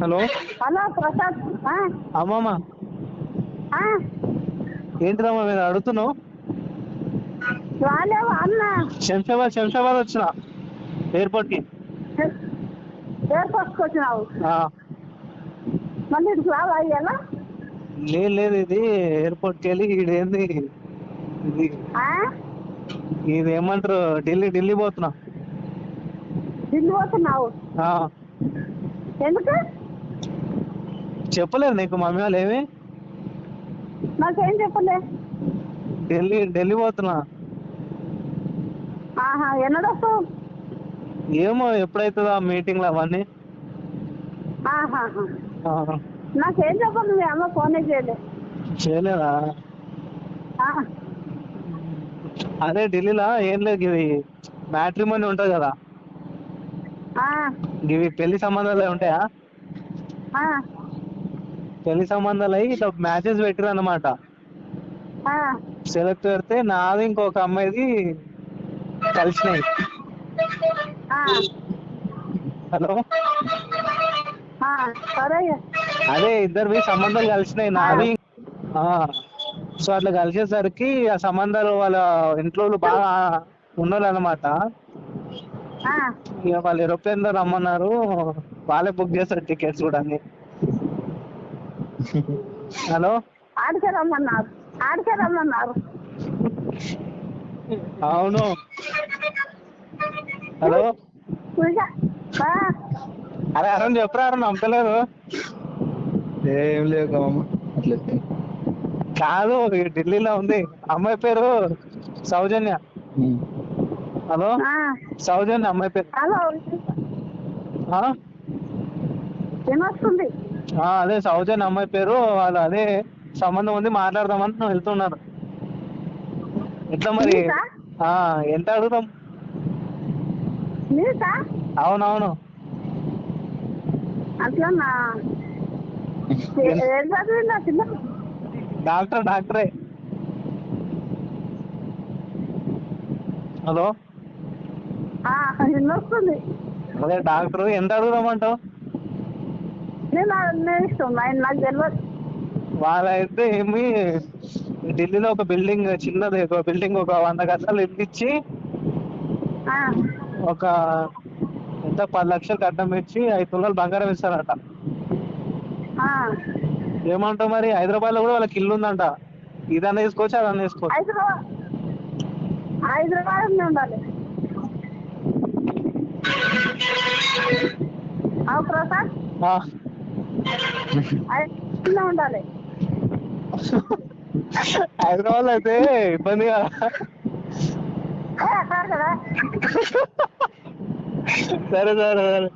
Hello hello Prasad. అమ్మమ్మ ఏంటిదమ్మా మీరు అడుగుతున్నావు? రాలేవా అన్న? శంషాబాద్ వచ్చిన ఎయిర్పోర్ట్ కి. ఎయిర్పోర్ట్కి వచ్చినావు? ఆ, మళ్ళీ ఇటు రావా ఇవాళ? లేదు ఇది ఎయిర్పోర్ట్ కి వెళ్ళి ఇదేంది ఇది ఇది ఏమంటారు ఢిల్లీ పోతున్నా. ఢిల్లీ పోతున్నావు? ఆ, ఎందుకు? చెప్పలేదు నీకు మమ్మీ వాళ్ళు ఏమి? నాకేం చెప్పలే. ఢిల్లీ పోతున్నా. ఎన్నడొస్తావు? ఏమో ఎప్పుడైతుందో ఆ మీటింగ్లు అవన్నీ. నాకేం చెప్పదు, మీ అమ్మ ఫోనే చేయలేదా? అదే ఢిల్లీలో ఏం లేదు, ఇవి మ్యాట్రిమోనీ ఉంటుంది కదా, ఇవి పెళ్లి సంబంధాలు ఉంటాయా? పెళ్లి సంబంధాలు అయ్యి ఇట్లా మ్యాచెస్ పెట్టిరు అన్నమాట. సెలెక్ట్ పెడితే నాది ఇంకొక అమ్మాయిది కలిసినాయి. హలో, సరే. అదే ఇద్దరివి సంబంధాలు కలిసినాయి నావి. సో అట్లా కలిసేసరికి ఆ సంబంధాలు వాళ్ళ ఇంట్లో బాగా ఉన్నోళ్ళు అనమాట. ఇక వాళ్ళు ఏరోప్లేన్ లో రమ్మన్నారు, వాళ్ళే బుక్ చేస్తారు టికెట్స్ కూడా అన్ని. హలో, ఆడికే రమ్మన్నారు. అవును. హలో, అరే అరుణ్ చెప్పరా, అరుణ్ నమ్మలేదు. ఏం లేదు అట్లా కాదు, ఢిల్లీలో ఉంది అమ్మాయి పేరు సౌజన్య. హలో, సౌజన్య అమ్మాయి పేరు. అదే సౌజన్య అమ్మాయి పేరు. వాళ్ళు అదే సంబంధం ఉంది, మాట్లాడదామని వెళ్తున్నారు. ఎట్లా మరి? ఎంత అడుగుదాం? అవునవును. అట్లన్నా? డాక్టరే. హలో, వస్తుంది. అదే డాక్టర్. ఎంత అడుగుదామంటావు? ఇష్టం, నాకు తెలియదు. వాళ్ళైతే ఏమి ఢిల్లీలో ఒక బిల్డింగ్, చిన్నది ఒక బిల్డింగ్, ఒక 100 గజాలు ఇప్పించి ఒక ఎంత 10 లక్షలు కట్నం ఇచ్చి 5 తులాలు బంగారం ఇస్తారట. ఏమంటావు మరి? హైదరాబాద్ లో కూడా వాళ్ళకి ఇల్లు ఉందంట. ఇదన్నా తీసుకోవచ్చు, అదన్నా తీసుకోవచ్చు. హైదరాబాద్ ఉండాలి. ప్రసాద్ ఉండాలి. హైదరాబాద్ లో అయితే ఇబ్బంది కదా. కదా. సరే.